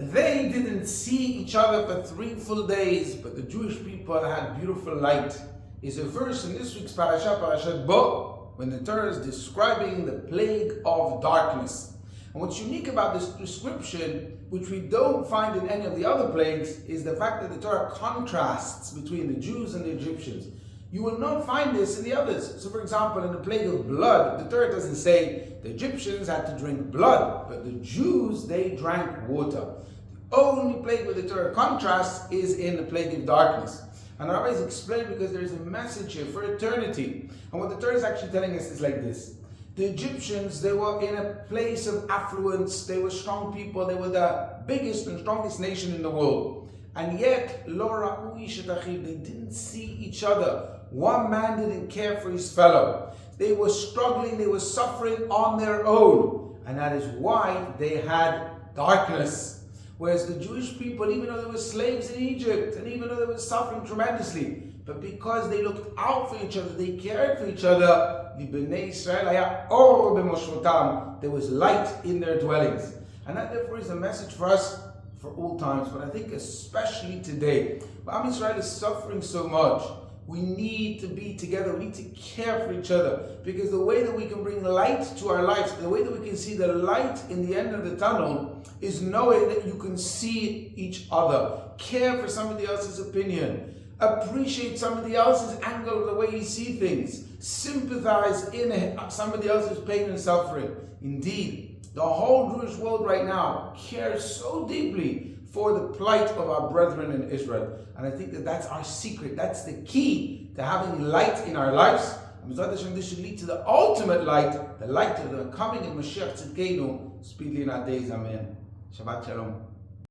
They didn't see each other for 3 full days, but the Jewish people had beautiful light. Is a verse in this week's parasha, Parashat Bo, when the Torah is describing the plague of darkness. And what's unique about this description, which we don't find in any of the other plagues, is the fact that the Torah contrasts between the Jews and the Egyptians. You will not find this in the others. So for example, in the plague of blood, the Torah doesn't say the Egyptians had to drink blood, but the Jews, they drank water. The only plague where the Torah contrasts is in the plague of darkness. And I always explain because there is a message here for eternity. And what the Torah is actually telling us is like this. The Egyptians, they were in a place of affluence, they were strong people, they were the biggest and strongest nation in the world. And yet, they didn't see each other. One man didn't care for his fellow. They were struggling, they were suffering on their own. And that is why they had darkness. Whereas the Jewish people, even though they were slaves in Egypt, and even though they were suffering tremendously, but because they looked out for each other, they cared for each other, there was light in their dwellings. And that therefore is a message for us for all times, but I think especially today. Am Israel is suffering so much. We need to be together, we need to care for each other, because the way that we can bring light to our lives, the way that we can see the light in the end of the tunnel, is knowing that you can see each other, care for somebody else's opinion, appreciate somebody else's angle of the way you see things, sympathize in somebody else's pain and suffering. Indeed, the whole Jewish world right now cares so deeply for the plight of our brethren in Israel. And I think that that's our secret. That's the key to having light in our lives. And this should lead to the ultimate light, the light of the coming of Mashiach Tzidkenu, speedily in our days. Amen. Shabbat Shalom.